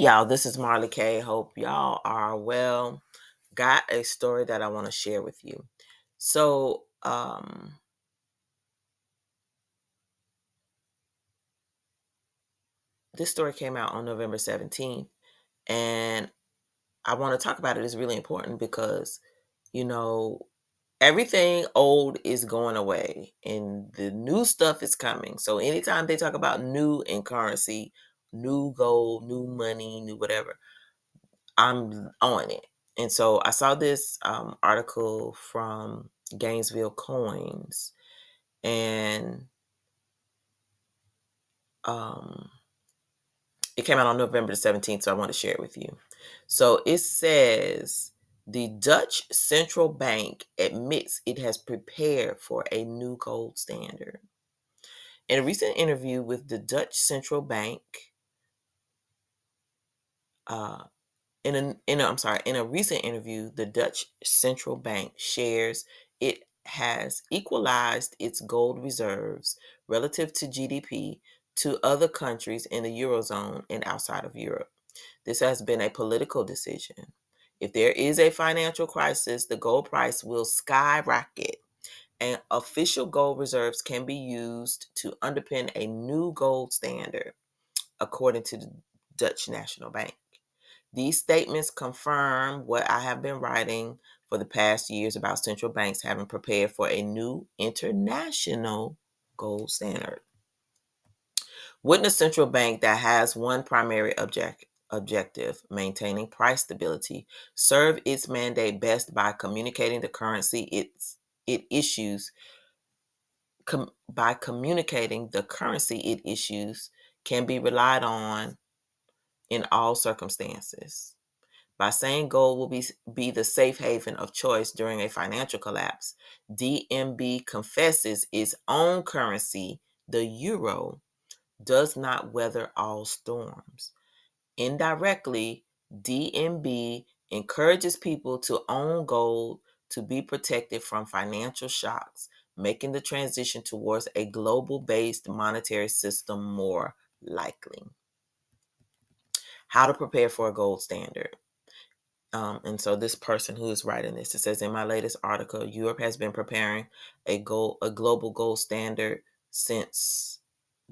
y'all, this is Marley K. Hope y'all are well. Got a story that I want to share with you. So, this story came out on November 17th, and I want to talk about it. It's really important because, you know, everything old is going away and the new stuff is coming. So, anytime they talk about new in currency, new gold, new money, new whatever, I'm on it. And so I saw this article from Gainesville Coins, and um, it came out on November the 17th, so I want to share it with you. So it says the Dutch central bank admits it has prepared for a new gold standard. In a recent interview with the Dutch central bank, uh, in a recent interview, the Dutch central bank shares it has equalized its gold reserves relative to GDP to other countries in the Eurozone and outside of Europe. This has been a political decision. If there is a financial crisis, the gold price will skyrocket, and official gold reserves can be used to underpin a new gold standard, according to the Dutch National Bank. These statements confirm what I have been writing for the past years about central banks having prepared for a new international gold standard. Wouldn't a central bank that has one primary objective, maintaining price stability, serve its mandate best by communicating the currency it issues by communicating the currency it issues can be relied on in all circumstances? By saying gold will be the safe haven of choice during a financial collapse, DNB confesses its own currency, the euro, does not weather all storms. Indirectly, DNB encourages people to own gold to be protected from financial shocks, making the transition towards a global-based monetary system more likely. How to prepare for a gold standard. And so this person who is writing this, it says, in my latest article, Europe has been preparing a global gold standard since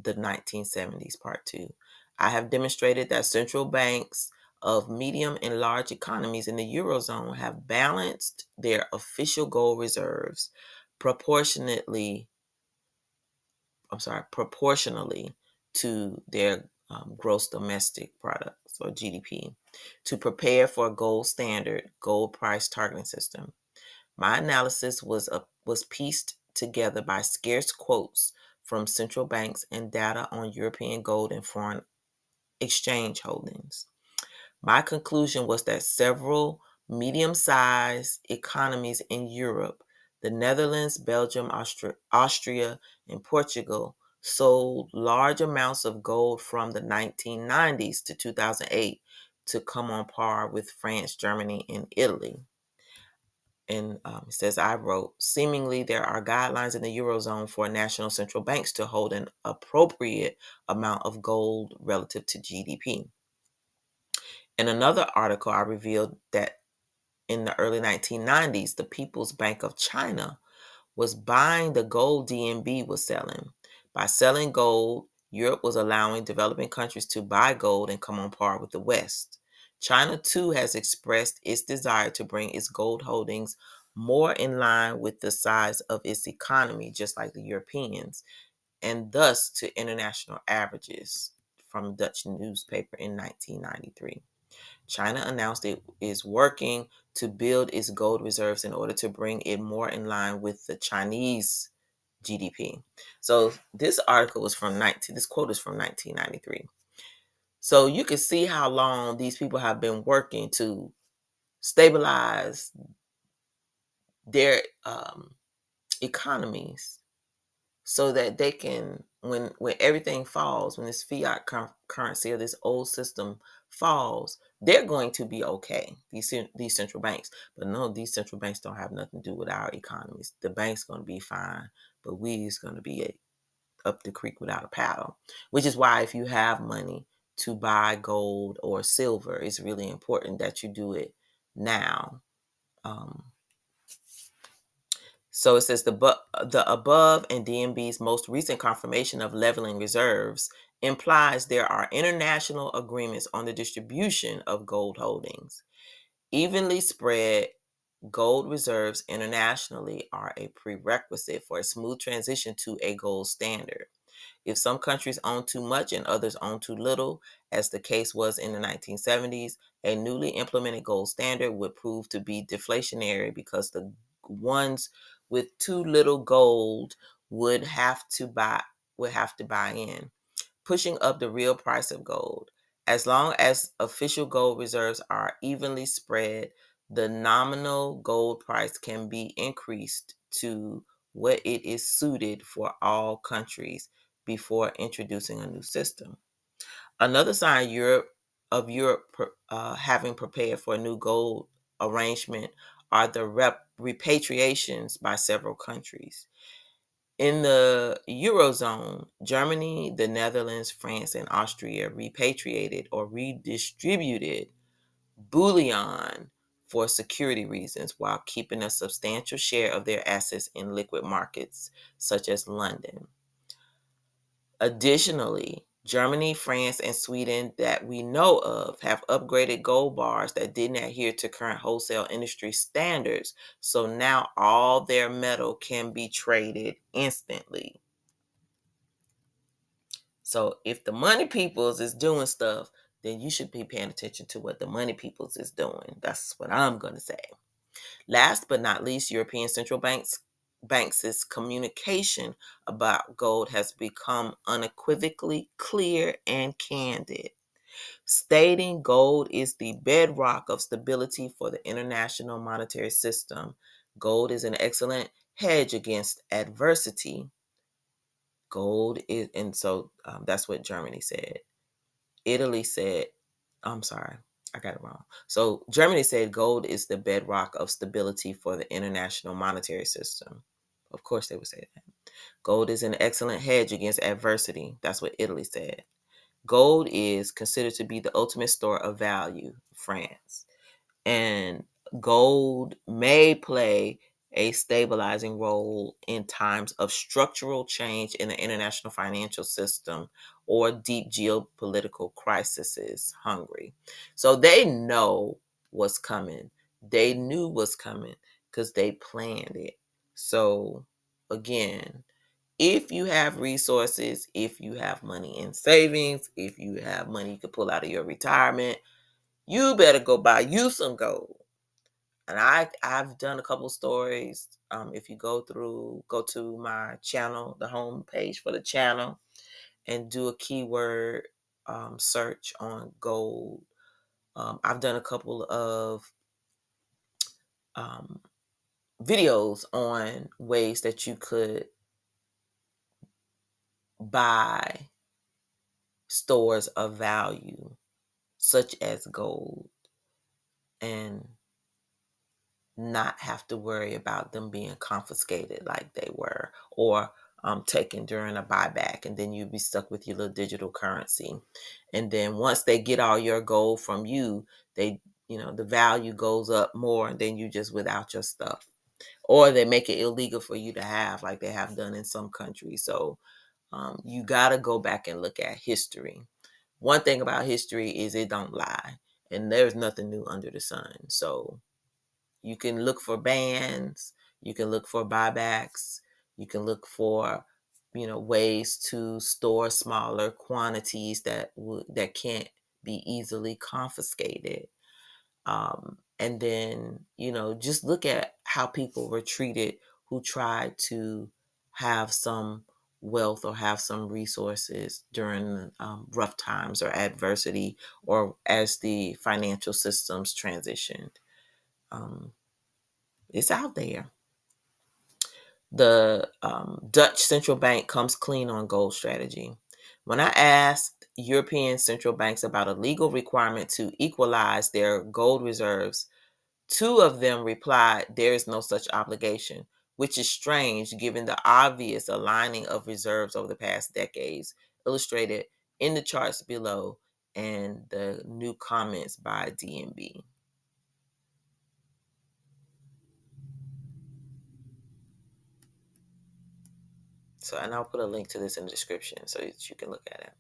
the 1970s, part two. I have demonstrated that central banks of medium and large economies in the Eurozone have balanced their official gold reserves proportionally to their gross domestic products or GDP to prepare for a gold standard gold price targeting system. My analysis was pieced together by scarce quotes from central banks and data on European gold and foreign exchange holdings. My conclusion was that several medium-sized economies in Europe, the Netherlands, Belgium, Austria, and Portugal, sold large amounts of gold from the 1990s to 2008 to come on par with France, Germany, and Italy. And it says, I wrote, seemingly there are guidelines in the Eurozone for national central banks to hold an appropriate amount of gold relative to GDP. In another article, I revealed that in the early 1990s, the People's Bank of China was buying the gold DNB was selling. By selling gold, Europe was allowing developing countries to buy gold and come on par with the West. China, too, has expressed its desire to bring its gold holdings more in line with the size of its economy, just like the Europeans, and thus to international averages, from a Dutch newspaper in 1993. China announced it is working to build its gold reserves in order to bring it more in line with the Chinese GDP. So this article was from this quote is from 1993. So you can see how long these people have been working to stabilize their economies so that they can, when everything falls, when this fiat currency or this old system falls, they're going to be okay. These central banks, but no, these central banks don't have nothing to do with our economies. The bank's going to be fine, but we is going to be up the creek without a paddle. Which is why if you have money to buy gold or silver. It's really important that you do it now. So it says the above and DNB's most recent confirmation of leveling reserves implies there are international agreements on the distribution of gold holdings. Evenly spread gold reserves internationally are a prerequisite for a smooth transition to a gold standard. If some countries own too much and others own too little, as the case was in the 1970s, a newly implemented gold standard would prove to be deflationary because the ones with too little gold would have to buy in, pushing up the real price of gold. As long as official gold reserves are evenly spread, the nominal gold price can be increased to what it is suited for all countries before introducing a new system. Another sign of Europe having prepared for a new gold arrangement are the repatriations by several countries. In the Eurozone, Germany, the Netherlands, France, and Austria repatriated or redistributed bullion for security reasons while keeping a substantial share of their assets in liquid markets such as London. Additionally, Germany, France, and Sweden that we know of have upgraded gold bars that didn't adhere to current wholesale industry standards. So now all their metal can be traded instantly. So if the money peoples is doing stuff, then you should be paying attention to what the money peoples is doing. That's what I'm going to say. Last but not least, European central banks' communication about gold has become unequivocally clear and candid, stating gold is the bedrock of stability for the international monetary system. Gold is an excellent hedge against adversity. Gold is, and so that's what Germany said. Italy said, I'm sorry, I got it wrong. So Germany said gold is the bedrock of stability for the international monetary system. Of course they would say that. Gold is an excellent hedge against adversity. That's what Italy said. Gold is considered to be the ultimate store of value, France. And gold may play a stabilizing role in times of structural change in the international financial system or deep geopolitical crises. Hungary. So they know what's coming. They knew what's coming because they planned it. So again, if you have resources, if you have money in savings, if you have money you could pull out of your retirement, you better go buy you some gold. And I've done a couple stories. If you go to my channel, the home page for the channel, and do a keyword search on gold. I've done a couple of um, videos on ways that you could buy stores of value, such as gold, and not have to worry about them being confiscated like they were, or taken during a buyback, and then you'd be stuck with your little digital currency. And then once they get all your gold from you, the value goes up more, and then you just without your stuff, or they make it illegal for you to have, like they have done in some countries. So you got to go back and look at history. One thing about history is it don't lie, and there's nothing new under the sun. So you can look for bans, you can look for buybacks, you can look for ways to store smaller quantities that can't be easily confiscated. And then just look at how people were treated who tried to have some wealth or have some resources during rough times or adversity, or as the financial systems transitioned. Um, it's out there. The Dutch central bank comes clean on gold strategy. When I asked European central banks about a legal requirement to equalize their gold reserves, two of them replied there is no such obligation, which is strange given the obvious aligning of reserves over the past decades, illustrated in the charts below and the new comments by DNB. So, and I'll put a link to this in the description so that you can look at it.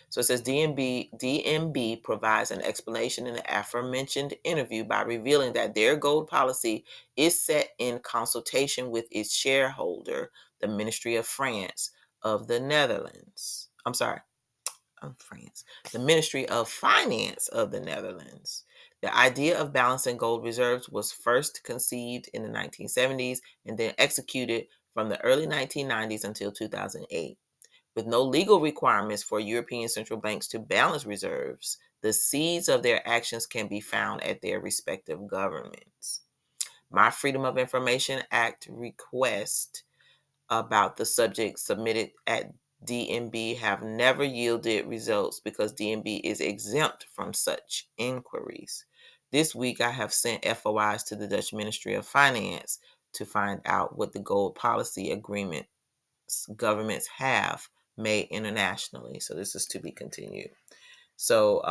So it says DNB provides an explanation in the aforementioned interview by revealing that their gold policy is set in consultation with its shareholder, the Ministry of France of the Netherlands. I'm sorry, France, the Ministry of Finance of the Netherlands. The idea of balancing gold reserves was first conceived in the 1970s and then executed from the early 1990s until 2008. With no legal requirements for European central banks to balance reserves, the seeds of their actions can be found at their respective governments. My Freedom of Information Act request about the subject submitted at DNB have never yielded results because DNB is exempt from such inquiries. This week, I have sent FOIs to the Dutch Ministry of Finance to find out what the gold policy agreements governments have made internationally. So this is to be continued. So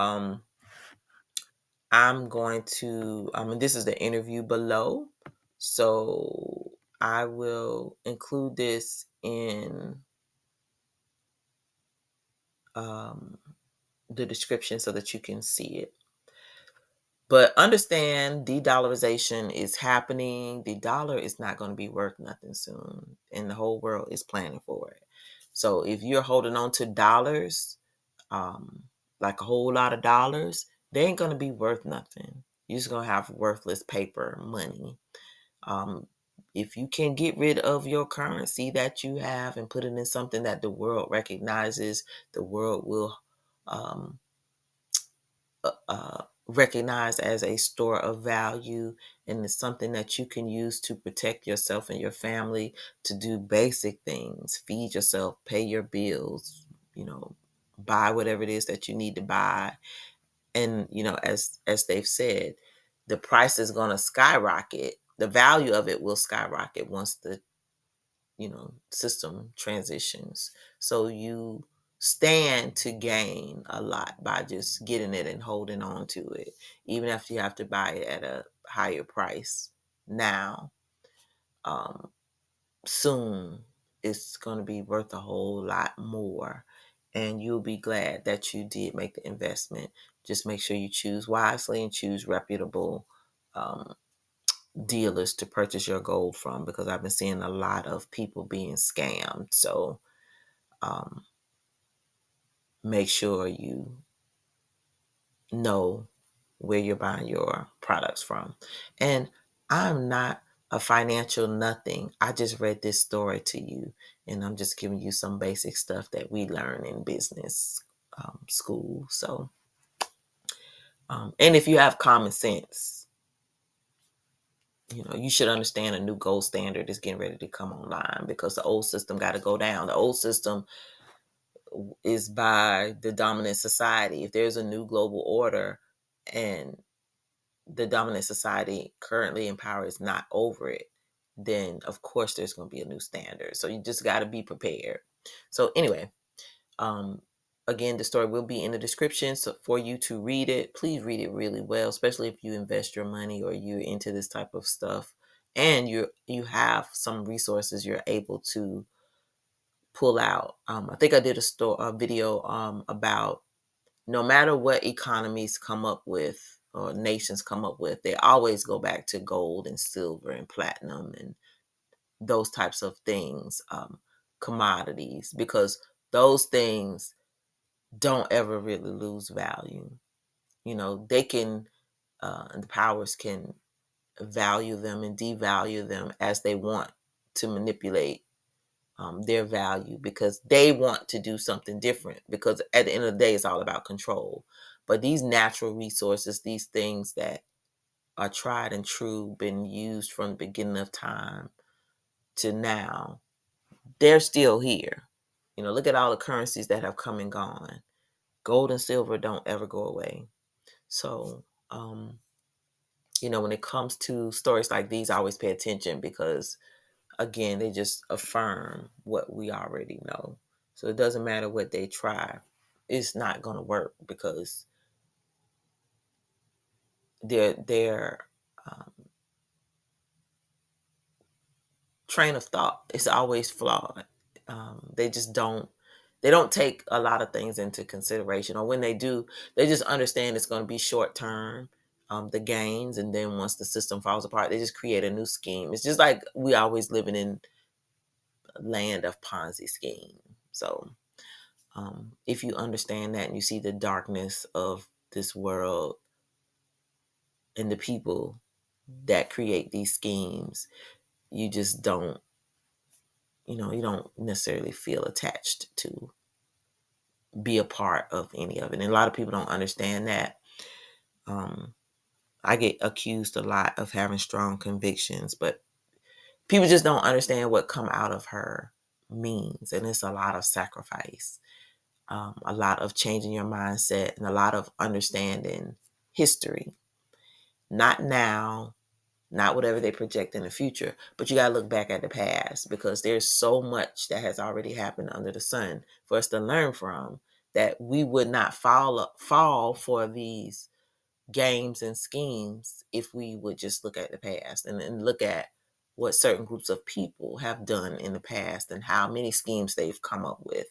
I'm going to, this is the interview below. So I will include this in the description so that you can see it. But understand, de-dollarization is happening. The dollar is not going to be worth nothing soon, and the whole world is planning for it. So if you're holding on to dollars, like a whole lot of dollars, they ain't going to be worth nothing. You're just going to have worthless paper money. If you can get rid of your currency that you have and put it in something that the world recognizes, the world will recognize as a store of value, and it's something that you can use to protect yourself and your family, to do basic things, feed yourself, pay your bills, buy whatever it is that you need to buy. And as they've said, the price is going to skyrocket. The value of it will skyrocket once the system transitions. So you stand to gain a lot by just getting it and holding on to it, even if you have to buy it at a higher price now. Soon it's going to be worth a whole lot more, and you'll be glad that you did make the investment. Just make sure you choose wisely and choose reputable dealers to purchase your gold from, because I've been seeing a lot of people being scammed. So make sure you know where you're buying your products from. And I'm not a financial nothing. I just read this story to you, and I'm just giving you some basic stuff that we learn in business school. So, and if you have common sense, you should understand a new gold standard is getting ready to come online, because the old system got to go down. The old system is by the dominant society. If there's a new global order and the dominant society currently in power is not over it, then of course there's going to be a new standard. So you just got to be prepared. So anyway, again, the story will be in the description, so for you to read it. Please read it really well, especially if you invest your money or you're into this type of stuff, and you have some resources you're able to pull out. I think I did a video about, no matter what economies come up with or nations come up with, they always go back to gold and silver and platinum and those types of things, commodities, because those things don't ever really lose value. They can, the powers can value them and devalue them as they want to manipulate their value, because they want to do something different, because at the end of the day it's all about control. But these natural resources, these things that are tried and true, been used from the beginning of time to now, they're still here. Look at all the currencies that have come and gone. Gold and silver don't ever go away. So when it comes to stories like these, I always pay attention, because again, they just affirm what we already know. So it doesn't matter what they try. It's not going to work, because their um, train of thought is always flawed. They don't take a lot of things into consideration, or when they do, they just understand it's going to be short term, the gains, and then once the system falls apart, they just create a new scheme. It's just like we always living in a land of Ponzi scheme. So if you understand that and you see the darkness of this world and the people that create these schemes, you just don't, you don't necessarily feel attached to be a part of any of it. And a lot of people don't understand that. Um, I get accused a lot of having strong convictions, but people just don't understand what come out of her means. And it's a lot of sacrifice, a lot of changing your mindset, and a lot of understanding history. Not now, not whatever they project in the future, but you got to look back at the past, because there's so much that has already happened under the sun for us to learn from, that we would not fall for these games and schemes if we would just look at the past and look at what certain groups of people have done in the past and how many schemes they've come up with.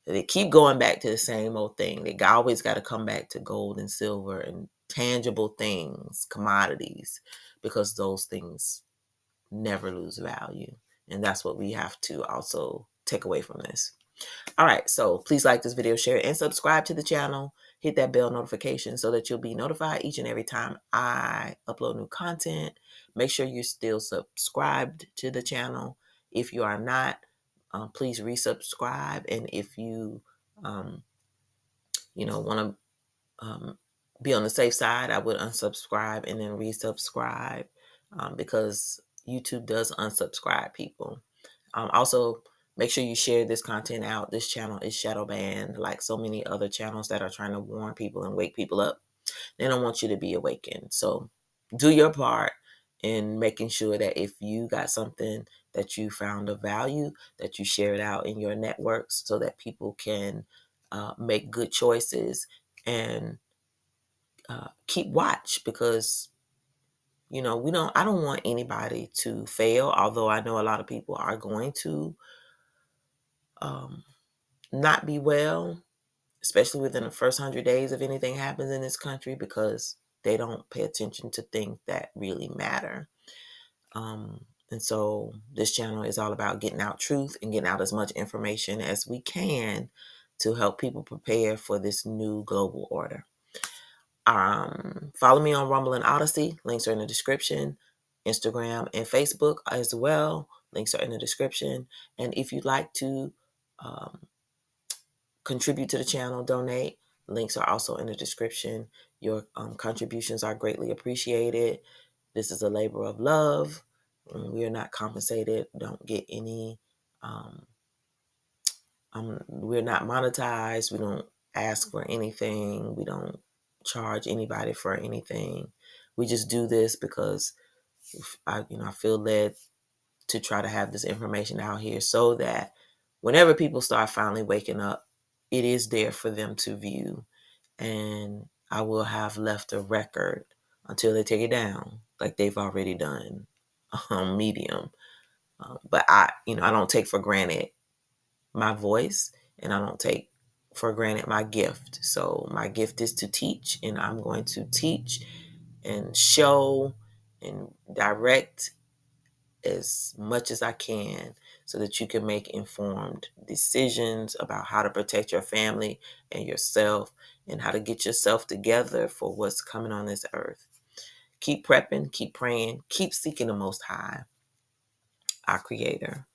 They keep going back to the same old thing. They always got to come back to gold and silver and tangible things, commodities, because those things never lose value. And that's what we have to also take away from this. All right, so please like this video, share it, and subscribe to the channel. Hit that bell notification so that you'll be notified each and every time I upload new content. Make sure you're still subscribed to the channel. If you are not, please resubscribe. And if you, want to be on the safe side, I would unsubscribe and then resubscribe, because YouTube does unsubscribe people. Also, make sure you share this content out. This channel is shadow banned, like so many other channels that are trying to warn people and wake people up. They don't want you to be awakened. So do your part in making sure that if you got something that you found of value, that you share it out in your networks so that people can make good choices and keep watch, because I don't want anybody to fail, although I know a lot of people are going to not be well, especially within the first 100 days of anything happens in this country, because they don't pay attention to things that really matter. And so this channel is all about getting out truth and getting out as much information as we can to help people prepare for this new global order. Follow me on Rumble and Odyssey. Links are in the description. Instagram and Facebook as well. Links are in the description. And if you'd like to contribute to the channel, donate, links are also in the description. Your contributions are greatly appreciated. This is a labor of love. We are not compensated. Don't get any. We're not monetized. We don't ask for anything. We don't charge anybody for anything. We just do this because I feel led to try to have this information out here so that whenever people start finally waking up, it is there for them to view. And I will have left a record until they take it down, like they've already done Medium. But I don't take for granted my voice, and I don't take for granted my gift. So my gift is to teach, and I'm going to teach and show and direct as much as I can so that you can make informed decisions about how to protect your family and yourself and how to get yourself together for what's coming on this earth. Keep prepping, keep praying, keep seeking the Most High, our Creator,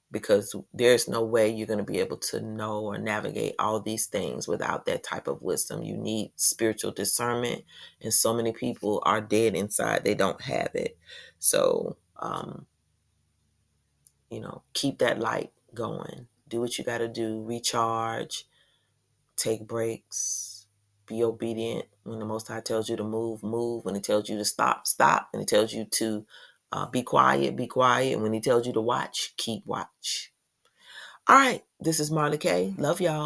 because there's no way you're going to be able to know or navigate all these things without that type of wisdom. You need spiritual discernment, and so many people are dead inside. They don't have it. So, keep that light going. Do what you got to do. Recharge, take breaks, be obedient. When the Most High tells you to move, move. When He tells you to stop, stop. When He tells you to be quiet, be quiet. And when He tells you to watch, keep watch. All right, this is Marla K. Love y'all.